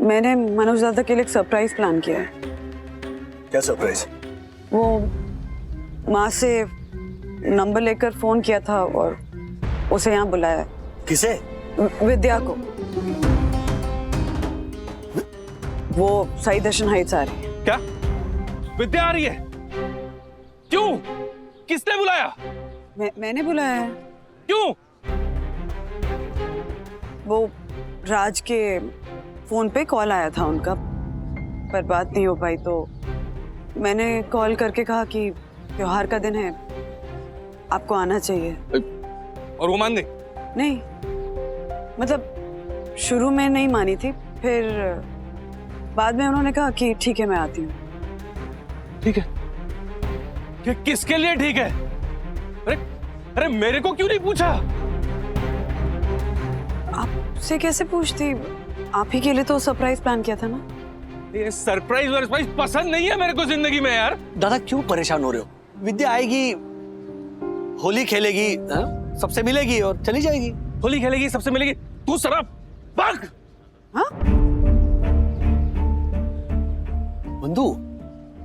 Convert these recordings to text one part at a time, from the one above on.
मैंने मनोज दादा के लिए एक सरप्राइज प्लान किया है। क्या सरप्राइज? वो माँ से नंबर लेकर फोन किया था और उसे यहाँ बुलाया। किसे? विद्या को। वो साई दर्शन हाइट्स आ रही है। क्या विद्या आ रही है? क्यों? किसने बुलाया? मैंने बुलाया है। क्यों? वो राज के फोन पे कॉल आया था उनका, पर बात नहीं हो पाई, तो मैंने कॉल करके कहा कि त्योहार का दिन है, आपको आना चाहिए। और वो मान गई? नहीं, मतलब शुरू में नहीं मानी थी, फिर बाद में उन्होंने कहा कि ठीक है मैं आती हूँ। ठीक है? किसके लिए ठीक है? अरे अरे मेरे को क्यों नहीं पूछा? आपसे कैसे पूछती? आप ही के लिए तो सरप्राइज प्लान किया था ना। ये सरप्राइज पसंद नहीं है मेरे को जिंदगी में यार। दादा क्यों परेशान हो रहे हो? विद्या आएगी, होली खेलेगी, सबसे मिलेगी और चली जाएगी। होली खेलेगी, सबसे मिलेगी, तू शराब भाग। हाँ? बंधु,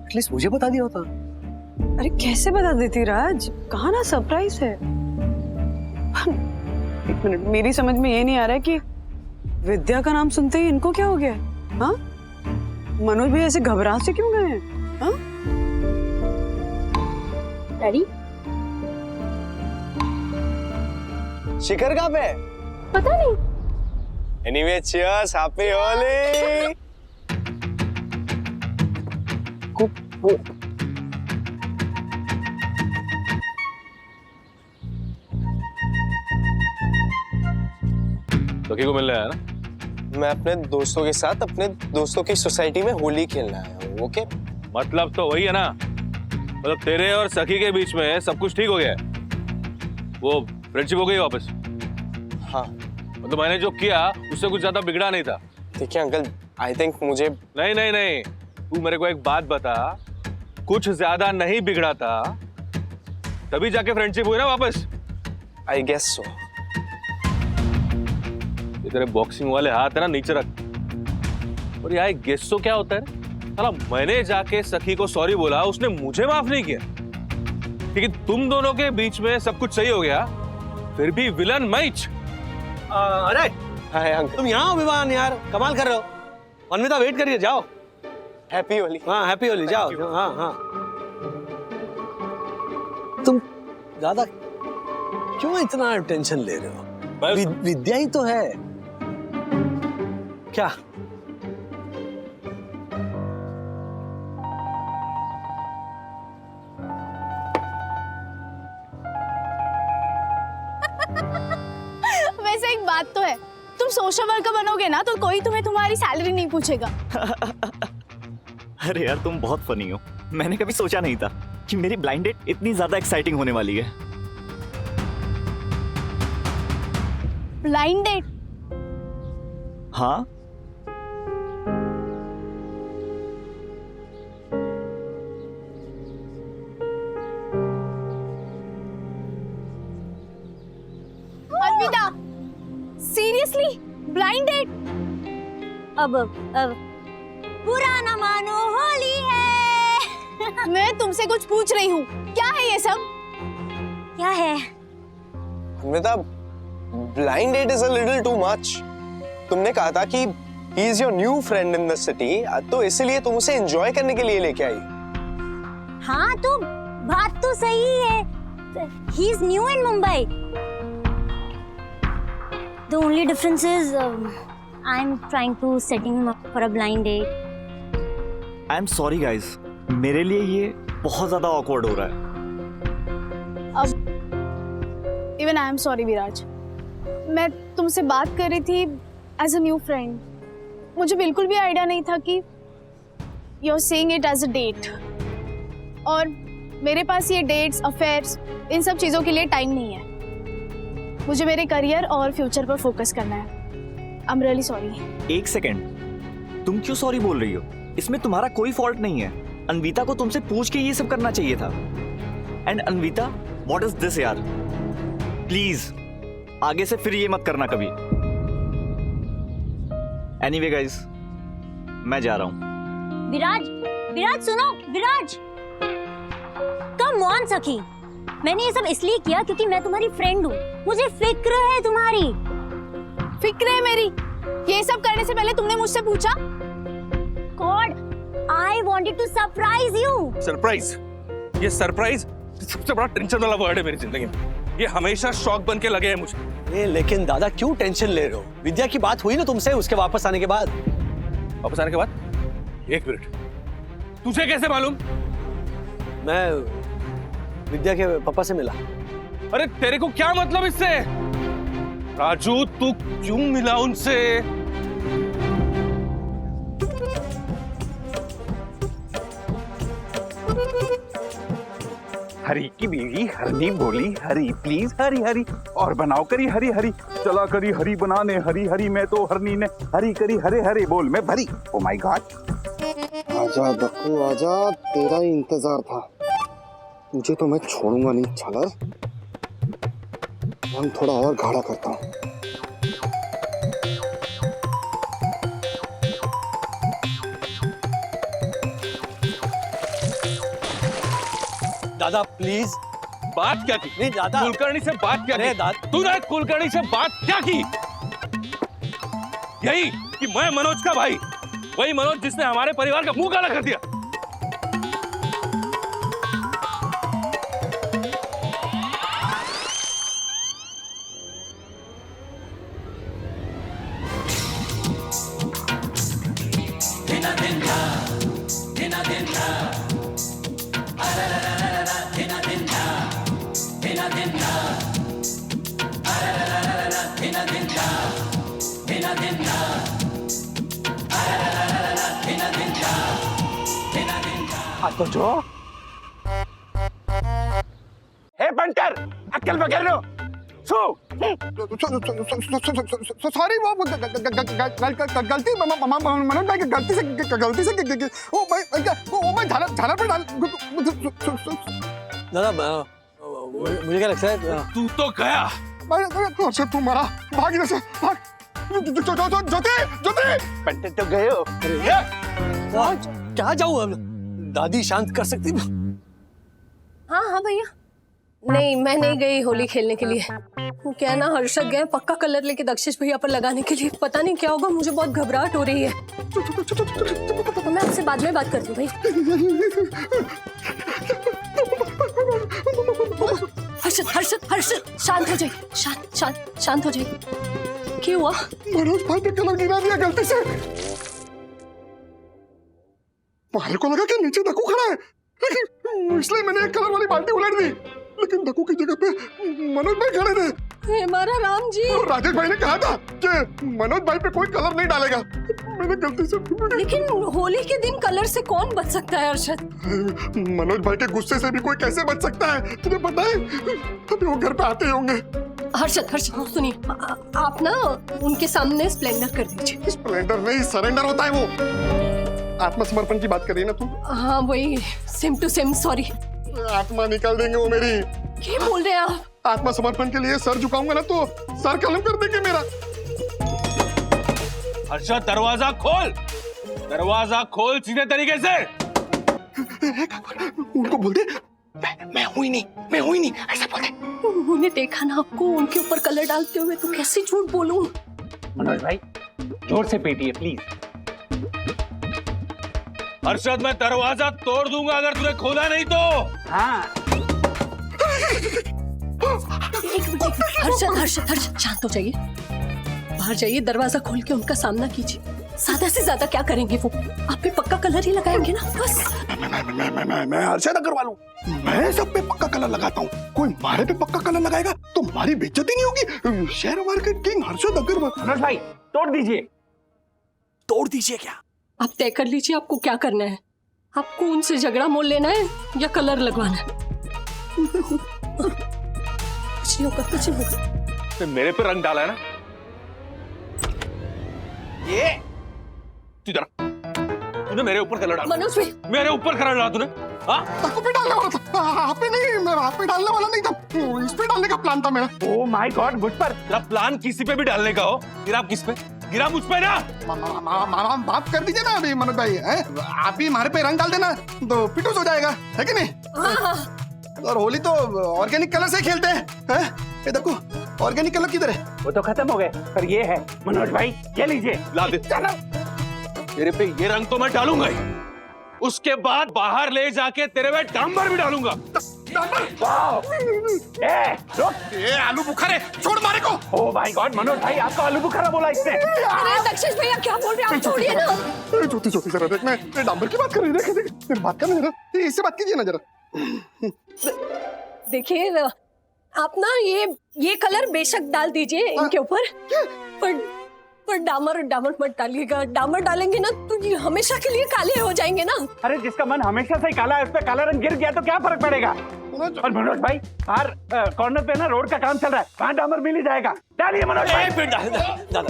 एटलीस्ट मुझे बता दिया होता। अरे कैसे बता देती राज? कहा ना सरप्राइज है। एक मिनट, मेरी समझ में ये नहीं आ रहा है कि विद्या का नाम सुनते ही इनको क्या हो गया? हाँ? मनोज भी ऐसे घबरा से क्यों गए हैं? हाँ? डैडी, शिखर कहाँ पे? पता नहीं। Anyway, cheers, happy Holi! सखी को मिलने आया ना? मैं अपने दोस्तों के साथ अपने दोस्तों की सोसाइटी में होली खेलना आया हूँ। ओके? मतलब तो वही है ना, मतलब तेरे और सखी के बीच में सब कुछ ठीक हो गया है? वो फ्रेंडशिप हो गई वापस? हाँ। मतलब मैंने जो किया उससे कुछ ज्यादा बिगड़ा नहीं था। देखिए अंकल, आई थिंक मुझे नहीं नहीं नहीं, तू मेरे को एक बात बता, कुछ ज्यादा नहीं बिगड़ा था तभी जाके फ्रेंडशिप हुई ना वापस? I guess so. ये तेरे बॉक्सिंग वाले हाथ है ना, नीचे रख। और ये गेस तो क्या होता है? साला मैंने जाके सखी को सॉरी बोला, उसने मुझे माफ नहीं किया। लेकिन तुम दोनों के बीच में सब कुछ सही हो गया, फिर भी विलन मैच। अरे हाय अंकल। तुम यहाँ हो विवान यार, कमाल कर रहे हो। अन्विता वेट करिए, जाओ। हैप्पी होली। हाँ हैप्पी होली, जाओ। हाँ हाँ। तुम ज्यादा क्यों इतना टेंशन ले रहे हो? विद्या ही तो है। क्या? वैसे एक बात तो है, तुम सोशल वर्कर बनोगे ना तो कोई तुम्हें तुम्हारी सैलरी नहीं पूछेगा। अरे यार तुम बहुत फनी हो। मैंने कभी सोचा नहीं था कि मेरी ब्लाइंड डेट इतनी ज्यादा एक्साइटिंग होने वाली है। Blind date? हाँ, अन्विता, सीरियसली ब्लाइंड डेट? अब बुरा ना मानो, होली है। मैं तुमसे कुछ पूछ रही हूँ, क्या है ये सब? क्या है? Anvita, blind date is a little too much. तुमने कहा था कि he is your new friend in the city, तो इसलिए तुम उसे एंजॉय करने के लिए लेके आई। हाँ तो बात तो सही है। He is new in Mumbai. The only difference is I'm trying to setting him up for a blind date. I am sorry guys, मेरे लिए ये बहुत ज्यादा ऑकवर्ड हो रहा है। इवन आई एम सॉरी विराज, मैं तुमसे बात कर रही थी एज अ न्यू फ्रेंड। मुझे बिल्कुल भी आइडिया नहीं था कि you are saying it as a date, और मेरे पास ये डेट्स, अफेयर्स, इन सब चीज़ों के लिए टाइम नहीं है। मुझे मेरे करियर और फ्यूचर पर फोकस करना है। I am really sorry. एक सेकेंड, तुम क्यों सॉरी बोल रही हो? इसमें तुम्हारा कोई फॉल्ट नहीं है। अनविता को तुमसे पूछ के ये सब करना चाहिए था। And Anvita, what is this यार? प्लीज आगे से फिर ये मत करना कभी। एनीवे गाइस, मैं जा रहा हूँ। विराज, विराज सुनो, विराज। कम ऑन सखी, मैंने ये सब इसलिए किया क्योंकि मैं तुम्हारी फ्रेंड हूँ, मुझे फिक्र है तुम्हारी। फिक्र है मेरी? ये सब करने से पहले तुमने मुझसे पूछा? God, I wanted to surprise you. Surprise? ये सरप्राइज सबसे बड़ा टेंशन वाला वर्ड है मेरी जिंदगी में। ये हमेशा शॉक बन के लगे हैं मुझे। ये लेकिन दादा क्यों टेंशन ले रहे हो? विद्या की बात हुई ना तुमसे उसके वापस आने के बाद? वापस आने के बाद? एक मिनट, तुझे कैसे मालूम? मैं विद्या के पापा से मिला। अरे तेरे को क्या मतलब इससे? राजू तू क्यों मिला उनसे? हरी की बीवी हरनी बोली, हरी प्लीज हरी हरी, और बनाओ करी हरी हरी, चला करी हरी बनाने, हरी हरी मैं तो हरनी ने हरी करी हरे हरे बोल में भरी। Oh my God. आजा दक्कू आजा, तेरा ही इंतजार था। तुझे तो मैं छोड़ूंगा नहीं छालर। हम थोड़ा और गाढ़ा करता हूँ। दादा प्लीज। बात क्या की? नहीं दादा, कुलकर्णी से बात क्या अरे की? तूने कुलकर्णी से बात क्या की? यही कि मैं मनोज का भाई, वही मनोज जिसने हमारे परिवार का मुंह काला कर दिया। तो जो हे बंटर, अक्ल पकड़ लो। सॉरी, वो गलती मनोज भाई की गलती से ओ भाई झालर पे डाल। दादा मुझे क्या लगता है तू तो गया। अच्छा तू मरा, भाग इधर से भाग। ज्योति ज्योति, बंटर तो गए हो। क्या जाऊँ अब? दादी शांत कर सकती? हाँ हाँ भैया, नहीं मैं नहीं गई होली खेलने के लिए। वो क्या है ना, हर्षद गए पक्का कलर लेके दक्षिश भैया पर लगाने के लिए। पता नहीं क्या होगा, मुझे बहुत घबराहट हो रही है। तो मैं आपसे बाद में बात करती हूँ भाई। हर्षद हर्षद हर्षद, शांत हो जाइए, शांत शांत शांत हो जाइए। क्या हुआ? मनोज भाई पे कलर गिरा दिया गलती से। मारे को लगा कि नीचे दक्कू खड़ा है, लेकिन इसलिए मैंने एक कलर वाली बाल्टी उलट दी, लेकिन दक्कू की जगह पे मनोज भाई खड़े थे। हे हमारा राम जी। और राजेश भाई ने कहा था कि मनोज भाई पे कोई कलर नहीं डालेगा। मैंने गलती से। लेकिन होली के दिन कलर से कौन बच सकता है हर्षद? मनोज भाई के गुस्से से भी कोई कैसे बच सकता है, तुझे पता है? अभी वो घर पे आते ही होंगे। हर्षद हर्षद सुनिए, आप ना उनके सामने स्प्लेंडर कर दीजिए। स्प्लेंडर नहीं, सरेंडर होता है वो। आत्मसमर्पण की बात कर रही है ना तू? हाँ वही, सेम टू सेम। सॉरी। आत्मा निकाल देंगे वो मेरी। क्या बोल रहे हैं आप? आत्मसमर्पण के लिए सर झुकाऊंगा ना तो सर कलम कर देंगे मेरा। हर्षद दरवाजा खोल, दरवाजा खोल सीधे तरीके से। उनको बोल दे मैं हूं ही नहीं, ऐसा बोल दे। उन्होंने देखा ना आपको उनके ऊपर कलर डालते हुए, तो कैसे झूठ बोलूं? मनोज भाई जोर से पीटिए प्लीज। हर्षद मैं दरवाजा तोड़ दूंगा अगर तूने खोला नहीं तो। हाँ एक मिनट हर्षद हर्षद हर्षद, शांत हो जाइए। बाहर जाइए, दरवाजा खोल के उनका सामना कीजिए। ज्यादा से ज्यादा क्या करेंगे वो? आप पे पक्का कलर ही लगाएंगे ना बस। मैं हर्षद अग्रवाल हूँ, मैं सब पे पक्का कलर लगाता हूँ। कोई मारे पे पक्का कलर लगाएगा तो हमारी बेइज्जती नहीं होगी। Share market king Harshad Agarwal. Manoj भाई तोड़ दीजिए। तोड़ दीजिए क्या? आप तय कर लीजिए आपको क्या करना है। आपको उनसे झगड़ा मोल लेना है या कलर लगवाना है? कुछ नहीं होगा। मेरे पे रंग डाला है ना ये? तूने मेरे ऊपर कलर डाला। मनोज भाई, मेरे ऊपर कलर डाला तूने? हाँ? दक्कू पे डालने वाला था, आप पे नहीं। मैं आप पे डालने वाला नहीं था, इस पे डालने का प्लान था मेरा। ओ माय गॉड, मुझ पर। तेरा प्लान किसी पे भी डालने का हो, फिर आप किस पे? गिरा मुझ पे ना। माफ कर दीजिए ना अभी मनोज भाई, हैं? आप ही हमारे पे रंग डाल देना तो पिटूस हो जाएगा, है कि नहीं? और होली तो ऑर्गेनिक कलर से खेलते हैं। ये देखो ऑर्गेनिक कलर किधर है? वो तो खत्म हो गए, पर ये है मनोज भाई, ये लीजिए। ला दे। तेरे पे ये रंग तो मैं डालूंगा ही, उसके बाद बाहर ले जाके तेरे पे डांबर भी डालूंगा। ये आलू बुखारे, छोड़ मारे को। ओह माय गॉड मनोज भाई, आपको आलू बुखारा बोला इसने। अरे दक्षेश भैया क्या बोल रहे हैं आप, छोड़िए ना। छोटी छोटी जरा देख, मैं डांबर की बात कर रही हूँ। देख बात करना जरा, इससे बात कीजिए ना जरा। देखिए आप ना ये कलर बेशक डाल दीजिए इनके ऊपर, पर डामर मत डालिएगा। डामर डालेंगे ना तो ये हमेशा के लिए काले हो जाएंगे ना। अरे जिसका मन हमेशा से ही काला है, उस पे काला रंग गिर गया तो क्या फर्क पड़ेगा? और मनोज भाई, हर कॉर्नर पे ना रोड का काम चल रहा है, वहाँ डामर मिल ही जाएगा। डालिए मनोज भाई। दादा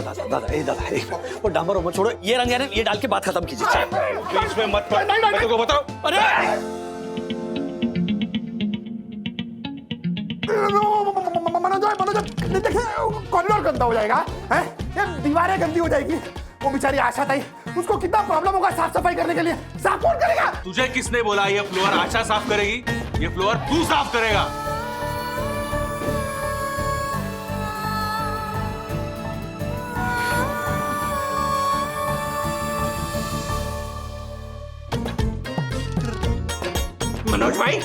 एक मिनट, वो डांबर मत छोड़ो, ये रंग है ना, ये डाल के बात खत्म कीजिए। बीच में मत पड़, मैं तुमको बताऊं। अरे मनोज देखिए कॉरिडोर गंदा हो जाएगा, हैं? ये दीवारें गंदी हो जाएगी। वो बेचारी आशा ताई, उसको कितना प्रॉब्लम होगा साफ सफाई करने के लिए। साफ कौन करेगा? तुझे किसने बोला ये फ्लोर आशा साफ करेगी? ये फ्लोर तू साफ करेगा। मनोज भाई,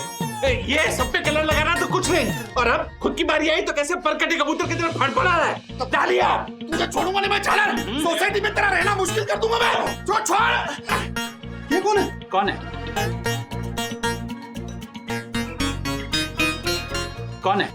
ये सब पे कलर लगाना तो कुछ नहीं, और अब खुद की बारी आई तो कैसे परकटे कबूतर की तरह फड़फड़ा रहा है। डालिए आप। तुझे छोड़ूंगा नहीं मैं, झालर। सोसाइटी में तेरा रहना मुश्किल कर दूंगा मैं। छोड़। ये कौन है? कौन है? कौन है?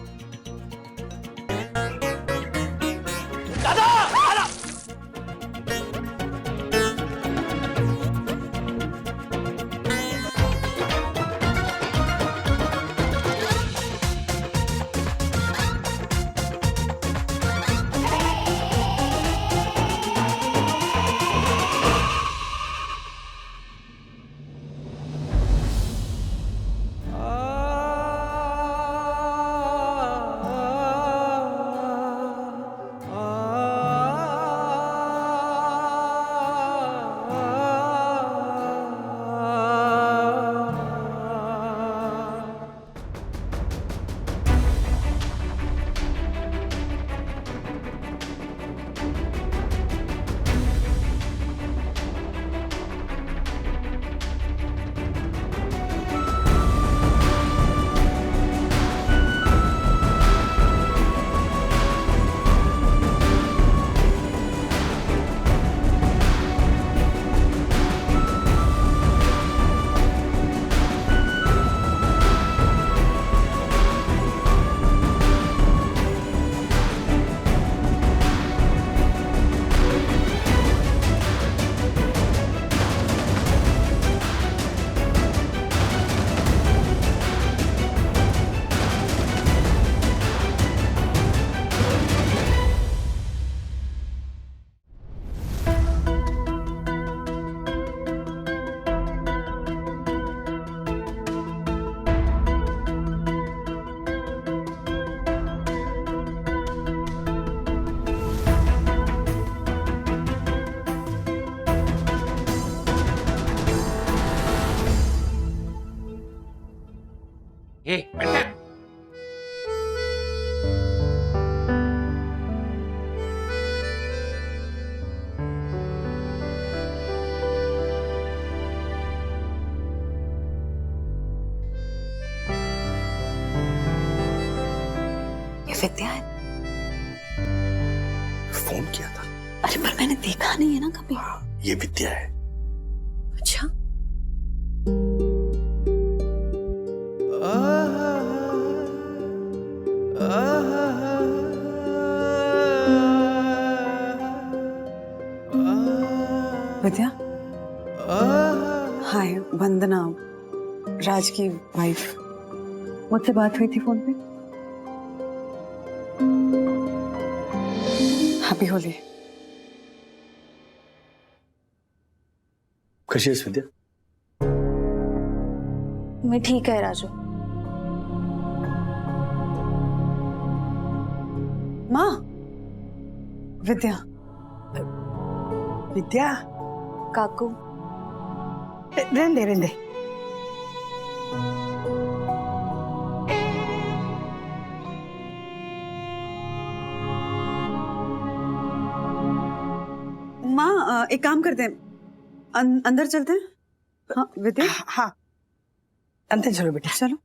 विद्या है। फोन किया था। अरे पर मैंने देखा नहीं है ना कभी। ये विद्या है। अच्छा विद्या, हाय, वंदना, राज की वाइफ। मुझसे बात हुई थी फोन पे। हैप्पी होली। कैसी है विद्या? मैं ठीक है राजू। माँ, विद्या, विद्या काकू रहने दे। माँ एक काम करते हैं, अंदर चलते हैं। हाँ विद्या। हाँ अंदर चलो बेटा। चलो।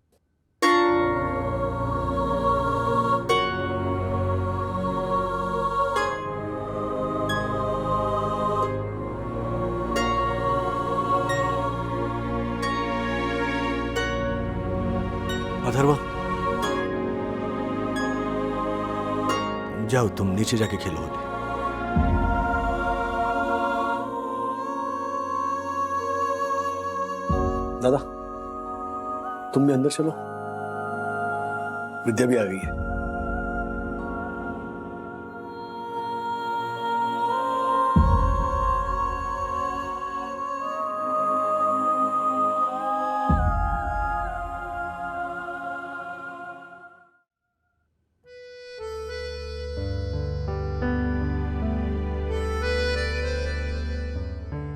अथर्वा, जाओ तुम नीचे जाके खेलो होली। दादा तुम भी अंदर चलो, विद्या भी आ गई है।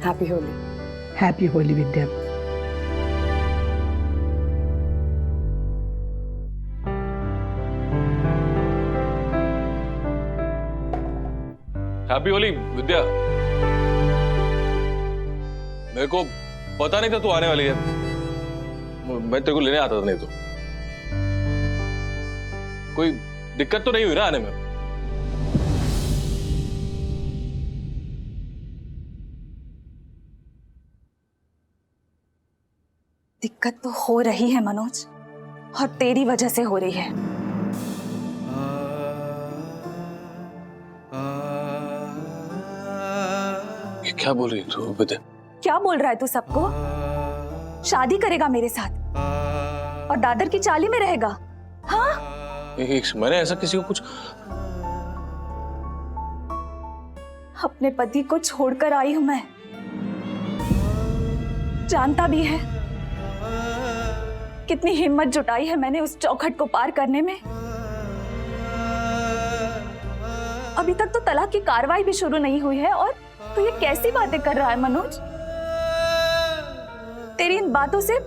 हैप्पी होली। हैप्पी होली विद्या। हैप्पी होली विद्या। मेरे को पता नहीं था तू आने वाली है, मैं तेरे को लेने आता था। नहीं तो कोई दिक्कत तो नहीं हुई ना आने में? दिक्कत तो हो रही है मनोज, और तेरी वजह से हो रही है। ये क्या बोल रही है तू विद्या? क्या बोल रहा है तू सबको? शादी करेगा मेरे साथ और दादर की चाली में रहेगा? हाँ मैंने ऐसा किसी को कुछ। अपने पति को छोड़कर आई हूं मैं, जानता भी है कितनी हिम्मत जुटाई है मैंने उस चौखट को पार करने में। अभी तक तो तलाक की कार्रवाई भी शुरू नहीं हुई है और तू ये कैसी बातें कर रहा है मनोज? तेरी इन बातों से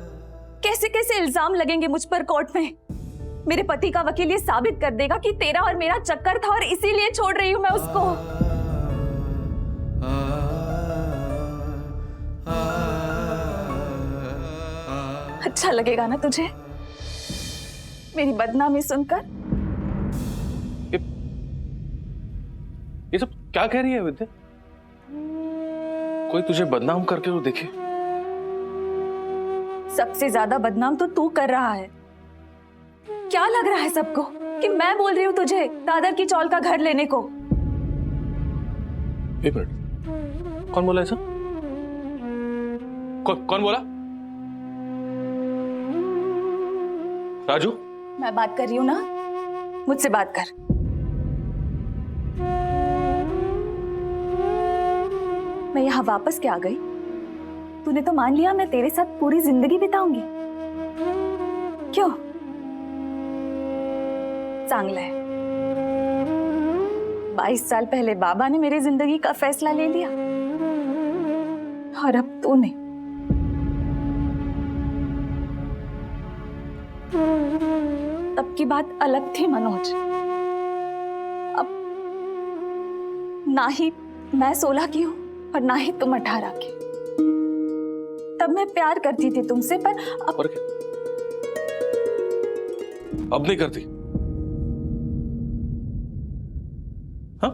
कैसे कैसे इल्जाम लगेंगे मुझ पर कोर्ट में। मेरे पति का वकील ये साबित कर देगा कि तेरा और मेरा चक्कर था और इसीलिए छोड़ रही हूं मैं उसको। अच्छा लगेगा ना तुझे मेरी बदनामी सुनकर? ये सब क्या कह रही है विद्या? कोई तुझे बदनाम करके तो देखे। सबसे ज्यादा बदनाम तो तू कर रहा है। क्या लग रहा है सबको कि मैं बोल रही हूँ तुझे दादर की चौल का घर लेने को? एक मिनट, कौन बोला ऐसा? कौन बोला? राजू? मैं बात कर रही हूँ ना, मुझसे बात कर। मैं यहाँ वापस क्या आ गई? तूने तो मान लिया मैं तेरे साथ पूरी जिंदगी बिताऊंगी। क्यों? चांगला है। 22 साल पहले बाबा ने मेरी जिंदगी का फैसला ले लिया और अब तूने। तब की बात अलग थी मनोज। अब ना ही मैं 16 की हूं और ना ही तुम 18 की। तब मैं प्यार करती थी तुमसे, पर अब क्या? अब नहीं करती? हाँ?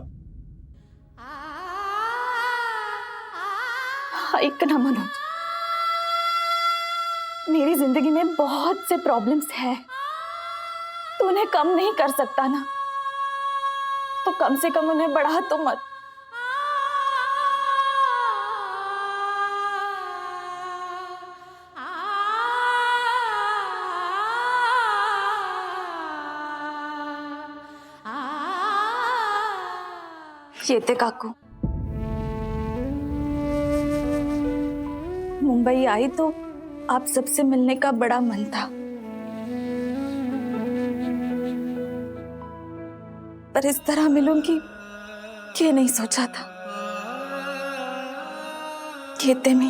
एक ना मनोज, मेरी जिंदगी में बहुत से प्रॉब्लम्स हैं, तू उन्हें कम नहीं कर सकता ना, तो कम से कम उन्हें बढ़ा तो मत। ये थे काकू। मुंबई आई तो आप सबसे मिलने का बड़ा मन था, पर इस तरह मिलूंगी ये नहीं सोचा था। खेते में।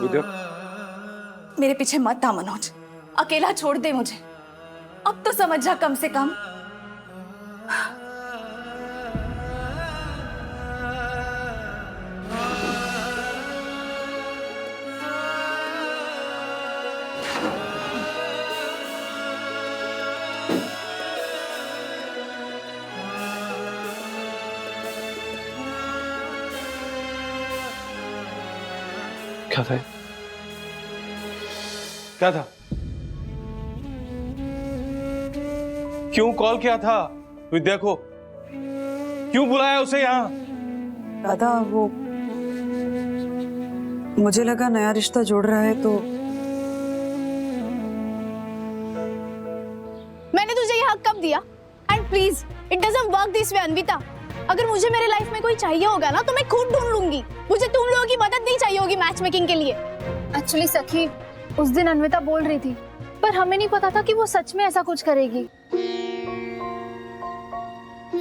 विद्या, मेरे पीछे मत आ मनोज, अकेला छोड़ दे मुझे। अब तो समझ जा कम से कम। क्या था? क्या था? क्यों कॉल किया था विद्या को? क्यों बुलाया उसे यहाँ? दादा वो मुझे लगा नया रिश्ता जोड़ रहा है तो मैंने तुझे ये हक कब दिया? And please it doesn't work this way Anvita. अगर मुझे मेरे लाइफ में कोई चाहिए होगा ना तो मैं खुद ढूंढ लूंगी। मुझे तुम लोगों की मदद नहीं चाहिए होगी मैच मेकिंग के लिए। एक्चुअली सखी, उस दिन अन्विता बोल रही थी, पर हमें नहीं पता था कि वो सच में ऐसा कुछ करेगी।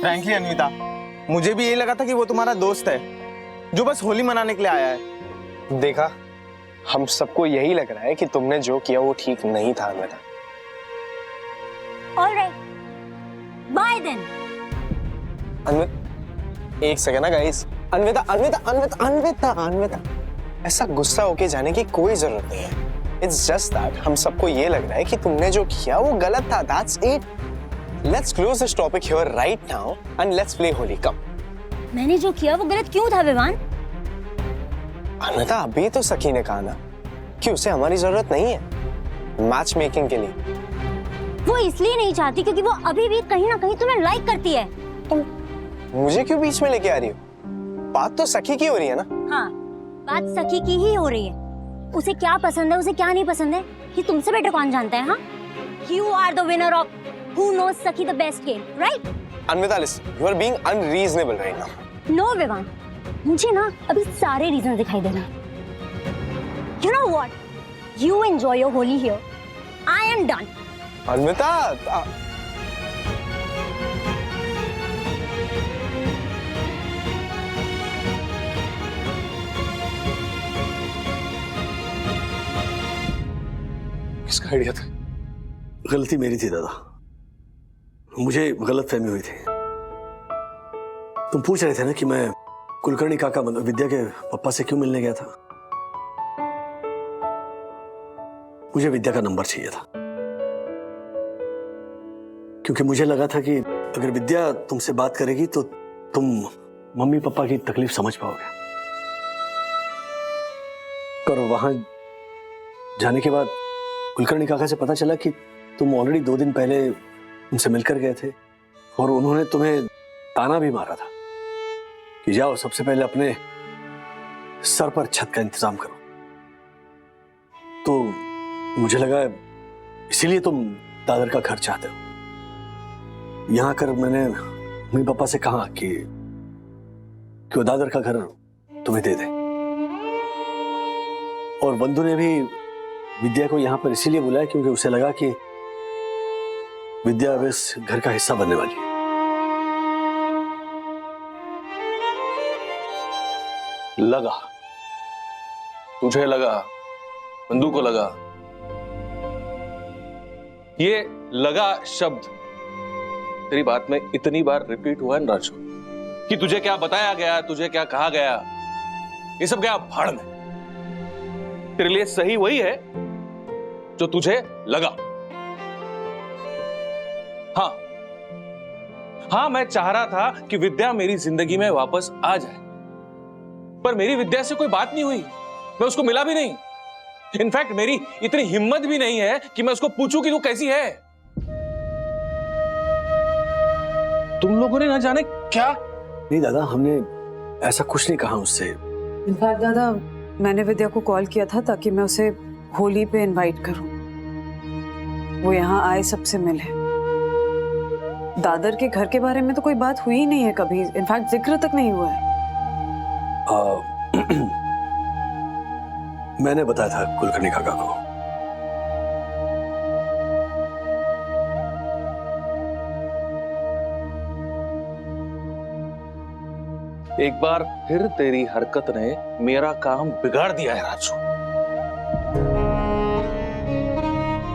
फ्रैंकली अन्विता, मुझे भी यही लगा था कि वो तुम्हारा दोस्त है जो बस होली मनाने के लिए आया है। देखा, हम सबको यही लग रहा है कि तुमने जो किया वो ठीक नहीं था Anvita. Alright, bye then. Anvita, एक सेकंड ना गाइस। अन्विता अन्विता अन्विता अन्विता अन्विता ऐसा गुस्सा होके जाने की कोई जरूरत नहीं है। इट्स जस्ट दैट हम सबको ये लग रहा है कि तुमने जो किया वो गलत था। That's it. Let's close this topic here right now and let's play Holi. Come. मैंने जो किया वो गलत क्यों था विवान? अन्विता, अभी तो सखी ने कहा ना कि उसे हमारी जरूरत नहीं है मैच मेकिंग के लिए। वो इसलिए नहीं चाहती क्योंकि वो अभी भी कहीं ना कहीं तुम्हें लाइक करती है। तुम मुझे क्यों बीच में लेके आ रही हो? बात तो सखी की हो रही है ना। हाँ, बात सखी की ही हो रही है। उसे क्या पसंद है, उसे क्या नहीं पसंद है, ये तुमसे बेटर कौन जानता है? हाँ, You are the winner of Who Knows Sakhi the Best game, right? Anvita, listen, you are being unreasonable right now. No, Vivaan, मुझे ना अभी सारे रीजन दिखाई दे रहे हैं। You know what? You enjoy your Holi here. I am done. Anvita, किसका idea था? गलती मेरी थी दादा, मुझे गलत फहमी हुई थी। तुम पूछ रहे थे ना कि मैं कुलकर्णी काका मतलब विद्या के पापा से क्यों मिलने गया था। मुझे विद्या का नंबर चाहिए था क्योंकि मुझे लगा था कि अगर विद्या तुमसे बात करेगी तो तुम मम्मी पापा की तकलीफ समझ पाओगे। और वहां जाने के बाद कुलकर्णी काका से पता चला कि तुम ऑलरेडी 2 दिन पहले उनसे मिलकर गए थे और उन्होंने तुम्हें ताना भी मारा था कि जाओ सबसे पहले अपने सर पर छत का इंतजाम करो। तो मुझे लगा इसीलिए तुम दादर का घर चाहते हो। यहां कर मैंने मम्मी पापा से कहा कि वो दादर का घर तुम्हें दे दे। और बंधु ने भी विद्या को यहां पर इसीलिए बुलाया क्योंकि उसे लगा कि विद्या अब इस घर का हिस्सा बनने वाली है। लगा, तुझे लगा, बंधु को लगा। ये लगा शब्द तेरी बात में इतनी बार रिपीट हुआ है राजू कि तुझे क्या बताया गया, तुझे क्या कहा गया, ये सब गया भाड़ में। तेरे लिए सही वही है जो तुझे लगा। हाँ, मैं चाह रहा था कि विद्या मेरी जिंदगी में वापस आ जाए, पर मेरी विद्या से कोई बात नहीं हुई, मैं उसको मिला भी नहीं। इनफैक्ट मेरी इतनी हिम्मत भी नहीं है कि मैं उसको पूछूं कि तू कैसी है। तुम लोगों ने ना जाने क्या। नहीं दादा, हमने ऐसा कुछ नहीं कहा उससे। इनफैक्ट दादा, मैंने विद्या को कॉल किया था ताकि मैं उसे होली पे इनवाइट करूं, वो यहाँ आए, सबसे मिले। दादर के घर के बारे में तो कोई बात हुई ही नहीं है कभी, इनफैक्ट जिक्र तक नहीं हुआ है। मैंने बताया था कुलकर्णी काका को। एक बार फिर तेरी हरकत ने मेरा काम बिगाड़ दिया है राजू।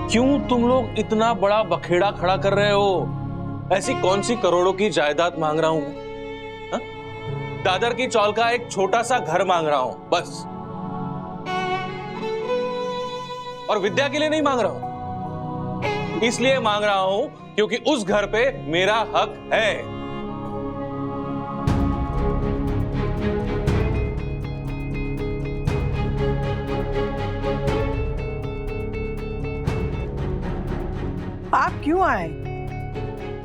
क्यों तुम लोग इतना बड़ा बखेड़ा खड़ा कर रहे हो? ऐसी कौन सी करोड़ों की जायदाद मांग रहा हूं मैं? हा? दादर की चौल का एक छोटा सा घर मांग रहा हूं बस। और विद्या के लिए नहीं मांग रहा हूं, इसलिए मांग रहा हूं क्योंकि उस घर पे मेरा हक है। आप क्यों आए?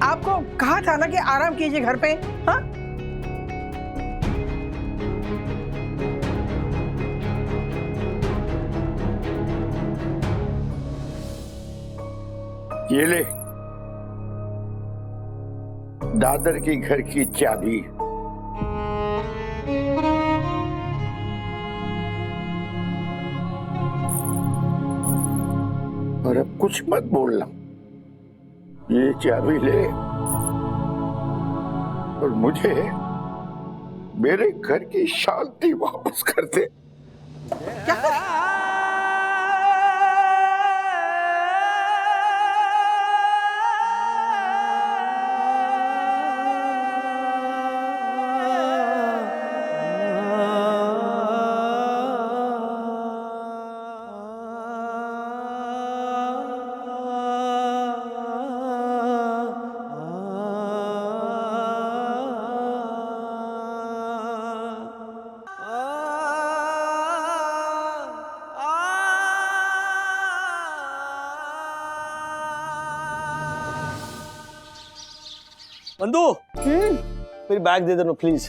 आपको कहा था ना कि आराम कीजिए घर पे। हाँ, ये ले दादर की घर की चाबी। और अब कुछ मत बोलना, ये चाबी ले और मुझे मेरे घर की शांति वापस कर दे। बंधु, मेरी बैग दे देना प्लीज।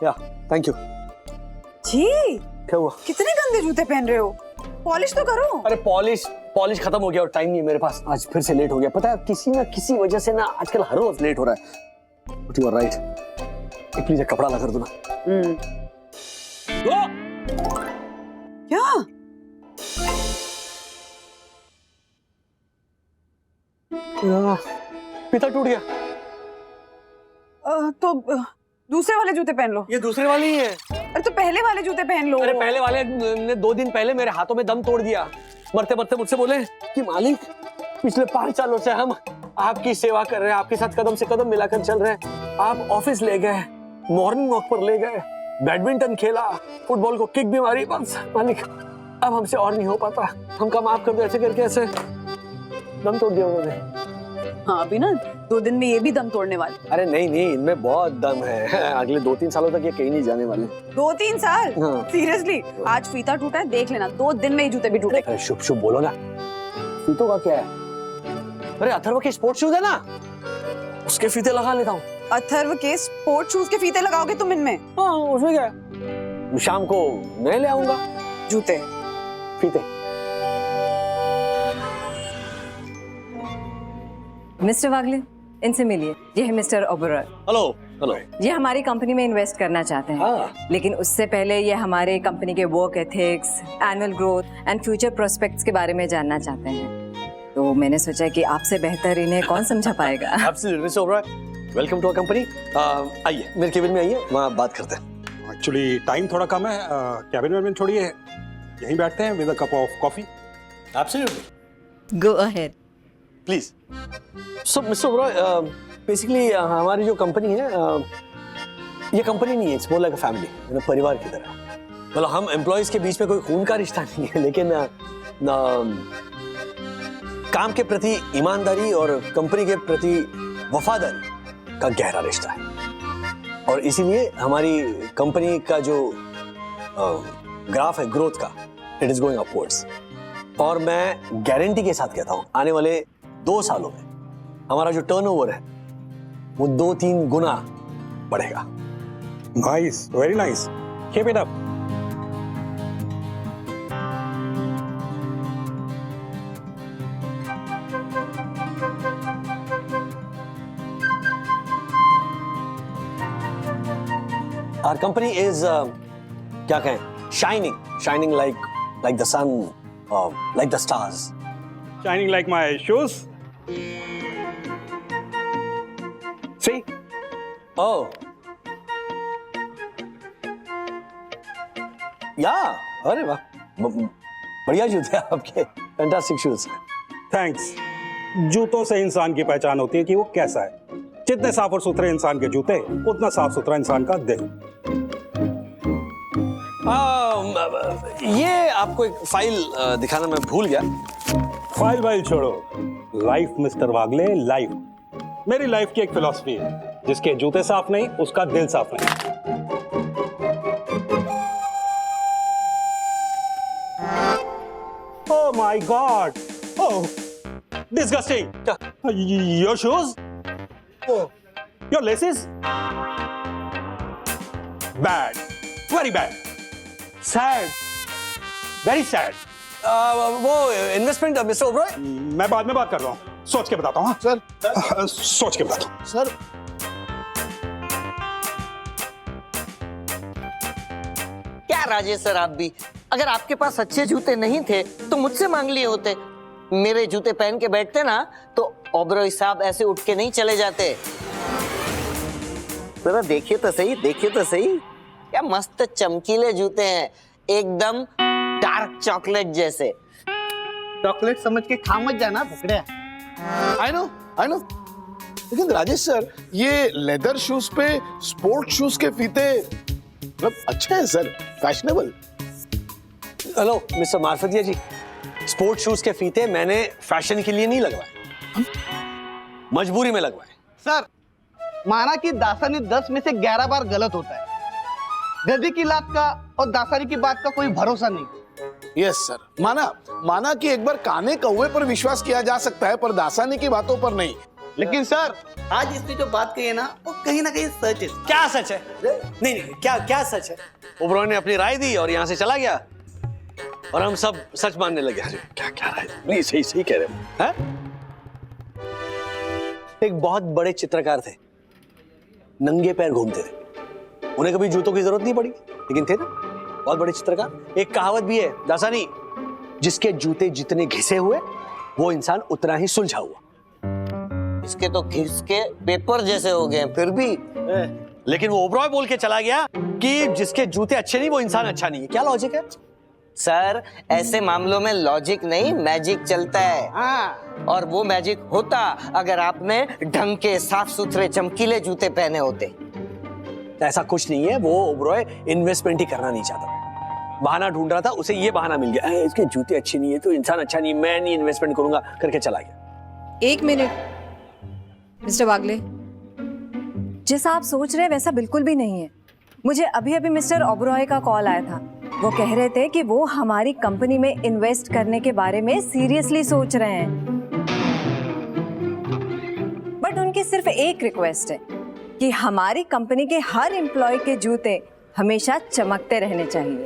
या थैंक यू। जी क्या हुआ? कितने गंदे जूते पहन रहे हो? पॉलिश तो करो। अरे पॉलिश खत्म हो गया और टाइम नहीं है मेरे पास। आज फिर से लेट हो गया। पता है किसी ना किसी वजह से ना आजकल हर रोज लेट हो रहा है। But you are right, please एक कपड़ा ला कर दो ना। क्या? फीता टूट गया। तो दूसरे वाले जूते पहन लो। ये दूसरे वाले ही है। अरे तो पहले वाले जूते पहन लो। अरे पहले वाले ने 2 दिन पहले मेरे हाथों में दम तोड़ दिया। मरते मरते मुझसे बोले कि मालिक पिछले 5 सालों से हम आपकी सेवा कर रहे हैं, आपके साथ कदम से कदम मिलाकर चल रहे हैं। आप ऑफिस ले गए, मॉर्निंग वॉक पर ले गए, बैडमिंटन खेला, फुटबॉल को किक भी मारी, बस मालिक अब हमसे और नहीं हो पाता, हमका माफ कर दो। ऐसे करके ऐसे दम तोड़ दिया उन्होंने। हाँ अभी ना 2 दिन में ये भी दम तोड़ने वाले। अरे नहीं, इनमें बहुत दम है। अगले 2-3 सालों तक ये कहीं नहीं जाने वाले। 2-3 साल? हाँ। सीरियसली? आज फीता टूटा है, देख लेना 2 दिन में ये जूते भी टूटे। अरे शुभ बोलो ना। फीतों का क्या है? अरे अथर्व के स्पोर्ट्स शूज है ना, उसके फीते लगा लेता हूँ। अथर्व के स्पोर्ट्स शूज के फीते लगाओगे तुम इनमें? हाँ उसमें क्या है? शाम को मैं ले आऊंगा जूते फीते। मिस्टर वागले, इनसे मिलिए। ये है मिस्टर ओबरॉय। हेलो। ये हमारी कंपनी में इन्वेस्ट करना चाहते हैं। हाँ। लेकिन उससे पहले ये हमारे कंपनी के work ethics, annual growth and future prospects के बारे में जानना चाहते हैं। तो मैंने सोचा कि आपसे बेहतर इन्हें कौन समझा पाएगा। Absolutely mister Oberoi, welcome to our company. आइए मेरे केबिन में आइए, वहाँ बात करते हैं। एक्चुअली टाइम थोड़ा कम है, कैबिन में छोड़िए, यहीं बैठते हैं with a cup of coffee. Absolutely, go ahead please. So mister Oberoi, basically हमारी जो कंपनी है, ये कंपनी नहीं है, it's more like a family, परिवार की तरह। मतलब हम एम्प्लॉइज के बीच में कोई खून का रिश्ता नहीं है, लेकिन काम के प्रति ईमानदारी और कंपनी के प्रति वफादारी का गहरा रिश्ता है। और इसीलिए हमारी कंपनी का जो ग्राफ है ग्रोथ का, इट इज गोइंग अपवर्ड्स। और मैं गारंटी के साथ कहता हूं, आने वाले 2 सालों में हमारा जो टर्नओवर है वो 2-3 गुना बढ़ेगा। Nice, very nice, keep it up. Our company is क्या कहें, shining like the sun, like the stars. Shining like my shoes. See? Oh, या अरे वाह, बढ़िया जूते आपके, फैंटास्टिक शूज। थैंक्स। जूतों से इंसान की पहचान होती है कि वो कैसा है। जितने साफ और सुथरे इंसान के जूते, उतना साफ सुथरा इंसान का दिल। ये आपको एक फाइल दिखाना मैं भूल गया। फाइल वाइल छोड़ो, लाइफ मिस्टर वागले, लाइफ। मेरी लाइफ की एक फिलॉसफी है, जिसके जूते साफ नहीं उसका दिल साफ नहीं। Oh my God! Oh, disgusting! Your shoes? Oh, your laces? Bad, very bad. Sad, very sad. वो इन्वेस्टमेंट मिस्टर ओबरॉय, मैं बाद में बात कर रहा हूँ, सोच के बताता हूँ। सर सोच के बताता हूँ। सर क्या राजेश सर, आप भी अगर आपके पास अच्छे जूते नहीं थे तो मुझसे मांग लिए होते। मेरे जूते पहन के बैठते ना तो ओबरॉय साहब ऐसे उठ के नहीं चले जाते। जरा देखिए तो सही, देखिए तो सही, क्या मस्त चमकीले जूते हैं, एकदम डार्क चॉकलेट जैसे। चॉकलेट समझ के खा मत जाना पकड़े। आई नो लेकिन राजेश सर, ये लेदर शूज पे स्पोर्ट शूज के फीते मतलब अच्छे हैं सर, फैशनेबल। हेलो मिस्टर मार्फतिया जी, स्पोर्ट शूज के फीते मैंने फैशन के लिए नहीं लगवाए, मजबूरी में लगवाए। सर माना कि दासानी 10 में से 11 बार गलत होता है। गधी की लात का और दासानी की बात का कोई भरोसा नहीं। यस सर, माना कि एक बार काने कौवे पर विश्वास किया जा सकता है, पर दासानी की बातों पर नहीं। लेकिन सर आज इसने जो बात कही है ना, वो कहीं ना कहीं सच है। क्या सच है? नहीं, क्या सच है? ओबरॉय ने अपनी राय दी और यहाँ से चला गया और हम सब सच मानने लगे। अरे क्या राय? नहीं, सही कह रहे हो। एक बहुत बड़े चित्रकार थे, नंगे पैर घूमते थे, उन्हें कभी जूतों की जरूरत नहीं पड़ी, लेकिन थे ना बहुत बड़े चित्रकार। एक कहावत भी है दासानी, जिसके जूते जितने घिसे हुए वो इंसान उतना ही सुलझा हुआ। इसके तो घिस के पेपर जैसे हो गए फिर भी। लेकिन वो ओबरॉय बोल के चला गया कि जिसके जूते अच्छे नहीं वो इंसान अच्छा नहीं है। क्या लॉजिक है सर? ऐसे मामलों में लॉजिक नहीं मैजिक चलता है। हाँ। और वो मैजिक होता अगर आपने ढंग के साफ सुथरे चमकीले जूते पहने होते। ऐसा कुछ नहीं है, वो ओबरॉय इन्वेस्टमेंट ही करना नहीं चाहता, बहाना ढूंढ रहा था, उसे ये बहाना मिल गया, इसके जूते अच्छे नहीं है तो इंसान अच्छा नहीं, मैं नहीं इन्वेस्टमेंट करूंगा करके चला गया। एक मिनट मिस्टर वागले, जैसा आप सोच रहे हैं वैसा बिल्कुल भी नहीं है। मुझे अभी अभी मिस्टर ओबरॉय का कॉल आया था, वो कह रहे थे कि वो हमारी कंपनी में इन्वेस्ट करने के बारे में सीरियसली सोच रहे हैं, बट उनकी सिर्फ एक रिक्वेस्ट है कि हमारी कंपनी के हर एम्प्लॉय के जूते हमेशा चमकते रहने चाहिए।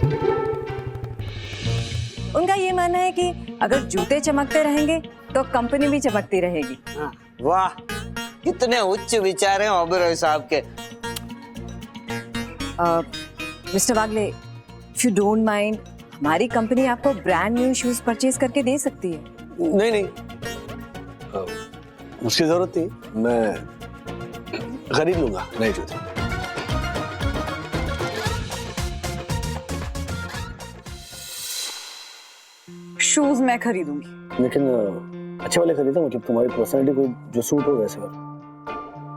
उनका ये मानना है कि अगर जूते चमकते रहेंगे तो कंपनी भी चमकती रहेगी। वाह, कितने उच्च विचार हैं ओबरॉय साहब के। Mister Wagle, if you don't mind, हमारी कंपनी आपको ब्रांड न्यू शूज परचेज करके दे सकती है। नहीं, उसकी जरूरत नहीं, मैं खरीद लूंगा नए जूते। शूज मैं खरीदूंगी, लेकिन अच्छे वाले खरीदो, मतलब तुम्हारी पर्सनैलिटी को जो सूट हो वैसे।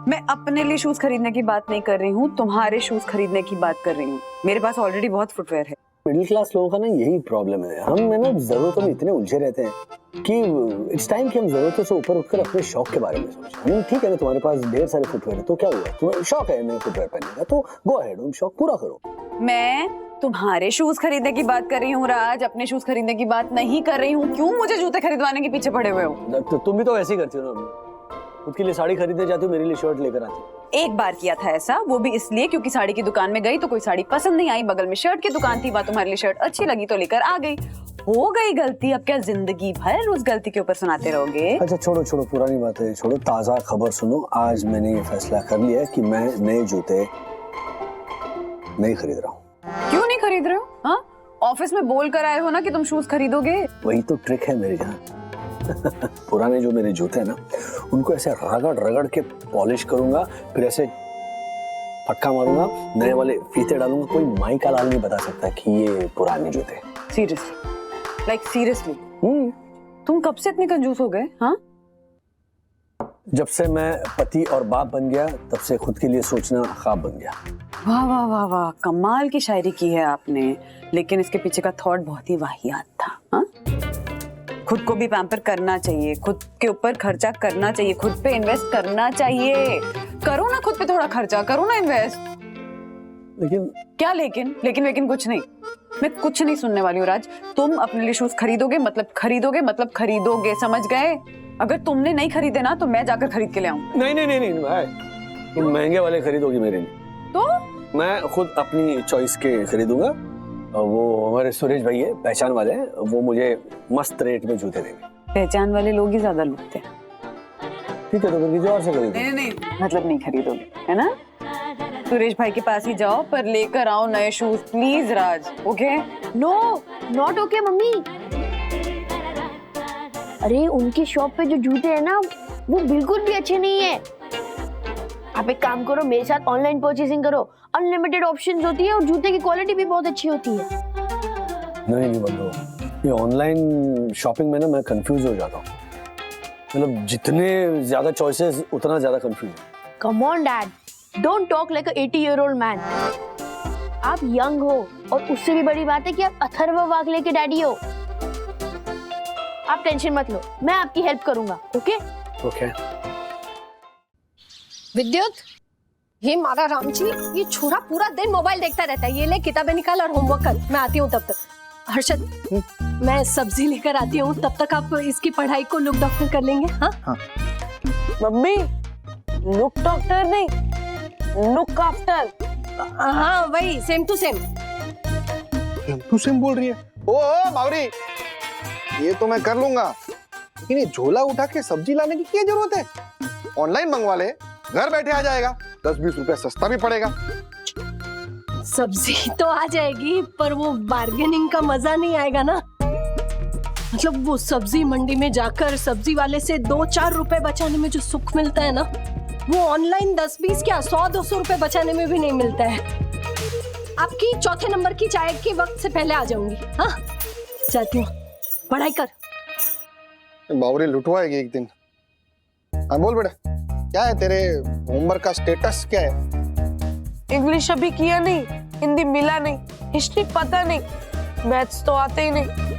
मैं अपने लिए शूज खरीदने की बात नहीं कर रही हूँ, तुम्हारे शूज खरीदने की बात कर रही हूँ। मेरे पास ऑलरेडी बहुत फुटवेयर है। मिडिल क्लास लोगों का ना यही प्रॉब्लम है, हम ना जरूरतों में इतने उलझे रहते हैं कि इट्स टाइम कि हम जरूरतों से ऊपर उठकर अपने शौक के बारे में सोचें। ठीक है ना, तुम्हारे पास ढेर सारे फुटवेयर है तो क्या हुआ, तुम्हें शौक है नए फुटवेयर पहनने का, तो गो अहेड, तुम शौक पूरा करो। मैं तुम्हारे शूज खरीदने की बात कर रही हूँ राज, अपने शूज खरीदने की बात नहीं कर रही हूँ। क्यों मुझे जूते खरीदवाने के पीछे पड़े हुए हो? तो तुम भी तो ऐसे ही करती हो ना, खुद के लिए साड़ी खरीदने जाती हो, मेरे लिए शर्ट लेकर आती हो। एक बार किया था ऐसा, वो भी इसलिए क्योंकि साड़ी की दुकान में गई तो कोई साड़ी पसंद नहीं आई, बगल में शर्ट की दुकान थी, वहाँ तुम्हारे लिए शर्ट अच्छी लगी तो लेकर आ गई। हो गई गलती, अब क्या जिंदगी भर उस गलती के ऊपर सुनाते रहोगे? अच्छा छोड़ो पुरानी बातें छोड़ो, ताजा खबर सुनो। आज मैंने ये फैसला कर लिया कि मैं नए जूते नहीं खरीद रहा हूँ। क्यों नहीं खरीद रहे हो? हाँ, ऑफिस में बोल कर आए हो ना कि तुम शूज खरीदोगे। वही तो ट्रिक है मेरी जान। पुराने जो मेरे जूते हैं ना, उनको ऐसे रगड़ के पॉलिश करूंगा, फिर ऐसे फटका मारूंगा, नए वाले फीते डालूंगा, कोई माई का लाल नहीं बता सकता कि ये पुराने जूते हैं। सीरियसली, लाइक सीरियसली तुम कब से इतने कंजूस हो गए? हाँ, जब से मैं पति और बाप बन गया तब से खुद के लिए सोचना ख्वाब बन गया। वाह वाह वाह वाह, कमाल की शायरी की है आपने, लेकिन इसके पीछे का थॉट बहुत ही वाहियात था। हाँ, खुद को भी पैम्पर करना चाहिए, खुद के ऊपर खर्चा करना चाहिए, खुद पे इन्वेस्ट करना चाहिए। करो ना खुद पे थोड़ा खर्चा, करो ना इन्वेस्ट। लेकिन क्या लेकिन कुछ नहीं, मैं कुछ नहीं सुनने वाली हूँ राज। तुम अपने लिए शूज खरीदोगे मतलब खरीदोगे, समझ गए? अगर तुमने नहीं खरीदे ना तो मैं जाकर खरीद के ले आऊं। नहीं भाई, तुम महंगे वाले खरीदोगी मेरे लिए, तो मैं खुद अपनी चॉइस के खरीदूंगा। वो हमारे सुरेश भाई है, पहचान वाले हैं, वो मुझे मस्त रेट में जूते देंगे। पहचान वाले लोग ही ज्यादा लुटते हैं। ठीक है, तो फिर किसी और से खरीदो। नहीं, मतलब नहीं खरीदोगे, है ना? सुरेश भाई के पास ही जाओ, पर लेकर आओ नए shoes please Raj. Okay? No, not okay mummy. अरे उनकी शॉप पे जो जूते हैं ना, वो बिल्कुल भी अच्छे नहीं है। आप एक काम करो, मेरे साथ ऑनलाइन परचेसिंग करो, अनलिमिटेड ऑप्शंस होती है और जूते की क्वालिटी भी बहुत अच्छी होती है। नहीं बंदो, ये ऑनलाइन शॉपिंग में ना मैं कंफ्यूज हो जाता हूँ। मतलब जितने ज्यादा चॉइसेस उतना ज्यादा confuse. Come on dad, don't talk like a 80-year-old man. आप यंग हो, और उससे भी बड़ी बात है कि आप अथर्व वागले के डैडी हो। आप टेंशन मत लो, मैं आपकी हेल्प करूंगा। ओके? ओके। विद्युत, ये मारा रामजी, ये छोरा पूरा दिन मोबाइल देखता रहता है। ये ले किताबें निकाल और होमवर्क कर, मैं आती हूँ तब तक। हर्षद, मैं सब्जी लेकर आती हूँ, तब तक आप इसकी पढ़ाई को लुक डॉक्टर कर लेंगे। हाँ? मम्मी, लुक डॉक्टर नहीं, लुक आफ्टर। हाँ वही, सेम टू सेम। तू सेम बोल रही है? ओ बावरी, ये तो मैं कर लूंगा, लेकिन ये झोला उठा के सब्जी लाने की क्या जरूरत है? ऑनलाइन मंगवा ले, घर बैठे आ जाएगा, 10-20 रुपए सस्ता भी पड़ेगा। सब्जी तो आ जाएगी, पर वो बार्गेनिंग का मजा नहीं आएगा ना। मतलब वो सब्जी मंडी में जाकर सब्जी वाले से 2-4 रुपए बचाने में जो सुख मिलता है ना, वो ऑनलाइन 10-20 क्या 100-200 रुपए बचाने में भी नहीं मिलता है। आपकी चौथे नंबर की चाय के वक्त से पहले आ जाऊंगी। हाँ, जाती हूँ, पढ़ाई कर। बावरी लुटवाएगी एक दिन। हाँ बोल बेटा, क्या है तेरे होमवर्क का स्टेटस क्या है? इंग्लिश अभी किया नहीं, हिंदी मिला नहीं, हिस्ट्री पता नहीं, मैथ्स तो आते ही नहीं।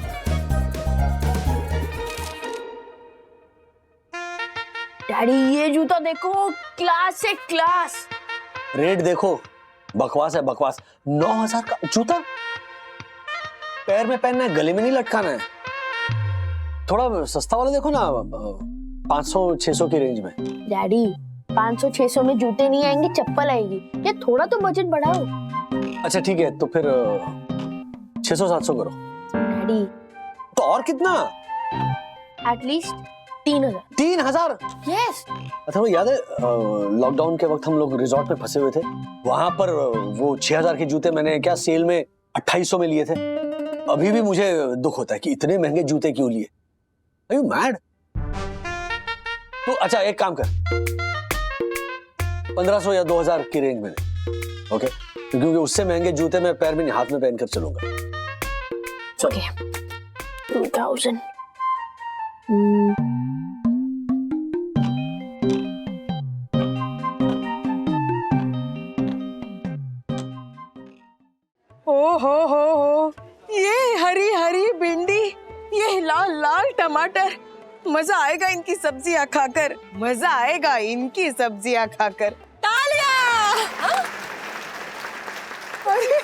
डैडी ये जूता देखो, क्लास है क्लास। रेट देखो, बकवास है बकवास। 9,000 का जूता, पैर में पहनना है, गले में नहीं लटकाना है। थोड़ा सस्ता वाला देखो ना, 500-600 की रेंज में। डैडी 500-600 में जूते नहीं आएंगे, चप्पल आएगी। ये थोड़ा तो बजट बढ़ाओ। अच्छा ठीक है, तो फिर 600-700 करो। डैडी तो और कितना? एटलीस्ट 3,000। 3,000? यस। अच्छा वो याद है लॉकडाउन के वक्त हम लोग रिजॉर्ट में फंसे हुए थे, वहां पर वो 6,000 के जूते मैंने क्या सेल में 2800 में लिए थे। अभी भी मुझे दुख होता है कि इतने महंगे जूते क्यों लिए। Are you mad? तो अच्छा एक काम कर, 1500 या 2,000 की रेंज में ले। ओके? क्योंकि उससे महंगे जूते मैं पैर में हाथ में पहनकर चलूंगा। ओके, 2000। हो, ये हरी हरी भिंडी, ये लाल लाल टमाटर, मजा आएगा इनकी सब्जियां खाकर, मजा आएगा इनकी सब्जियां खाकर। तालियां! अरे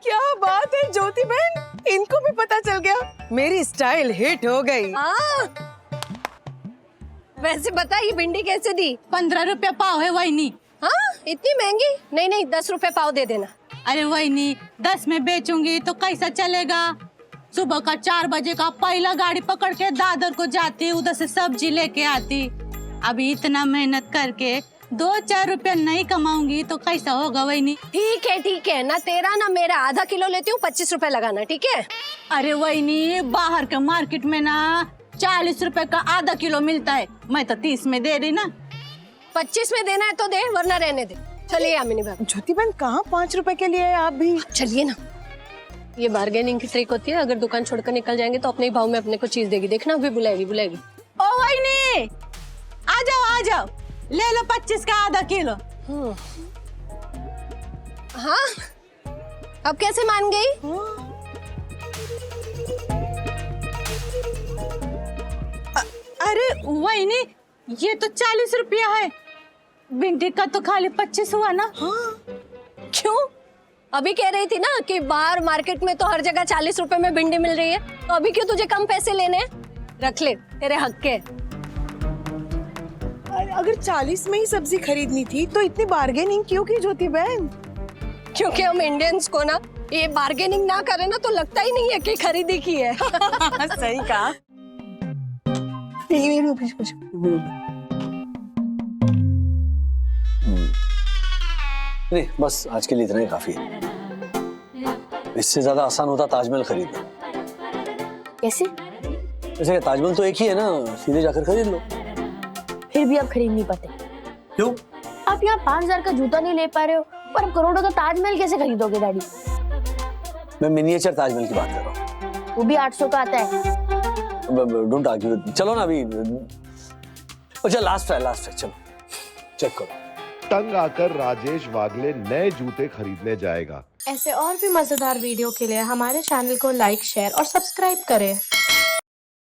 क्या बात है ज्योति बहन, इनको भी पता चल गया, मेरी स्टाइल हिट हो गई। वैसे बता, ये भिंडी कैसे दी? 15 रुपया पाव है वहीनी। हाँ, इतनी महंगी? नहीं 10 रुपए पाव दे देना। अरे वहीनी, 10 में बेचूंगी तो कैसा चलेगा? सुबह का 4 बजे का पहला गाड़ी पकड़ के दादर को जाती, उधर से सब्जी लेके आती। अभी इतना मेहनत करके 2-4 रुपया नहीं कमाऊंगी तो कैसा होगा वहीनी? ठीक है, ना तेरा ना मेरा, आधा किलो लेती हूँ, 25 रुपए लगाना, ठीक है? अरे वहीनी, बाहर के मार्केट में ना 40 रुपए का आधा किलो मिलता है, मैं तो 30 में दे रही ना। 25 में देना है तो दे, वरना रहने दे। चलिए यामिनी भाभी। ज्योति बहन कहाँ 5 रुपए के लिए है आप भी? चलिए ना, ये बार्गेनिंग की ट्रिक होती है। अगर दुकान छोड़कर निकल जाएंगे तो अपने ही भाव में अपने को चीज देगी। देखना अभी बुलाएगी बुलाएगी। ओ वहीनी, आ जाओ, ले लो 25 का आधा किलो। हाँ, अब कैसे मान गई? अरे वहीनी, ये तो 40 रुपया है, भिंडी का तो खाली 25 हुआ ना। क्यों? अभी कह रही थी ना कि बाहर मार्केट में तो हर जगह 40 रुपए में भिंडी मिल रही है, तो अभी क्यों तुझे कम पैसे लेने हैं? रख ले, तेरे हक के। अगर 40 में ही सब्जी खरीदनी थी तो इतनी बार्गेनिंग क्यों की ज्योति बहन? क्योंकि हम इंडियंस को ना ये बार्गेनिंग ना करे ना तो लगता ही नहीं है कि खरीदी की है। सही कहा। नहीं, बस आज के लिए इतना ही काफी है। इससे ज्यादा आसान होता ताजमहल खरीदना। कैसे? वैसे ताजमहल तो एक ही है ना, सीधे जाकर खरीद लो। फिर भी आप खरीद नहीं पाते। क्यों? आप यहाँ 5,000 का जूता नहीं ले पा रहे हो, पर करोड़ों का ताजमहल कैसे खरीदोगे डैडी? मैं मिनिएचर ताजमहल की बात कर रहा हूँ। वो भी 800 का आता है। Don't argue. चलो ना अभी। अच्छा लास्ट है, चलो चेक करो। तंग आकर राजेश वागले नए जूते खरीदने जाएगा। ऐसे और भी मजेदार वीडियो के लिए हमारे चैनल को लाइक, शेयर और सब्सक्राइब करें।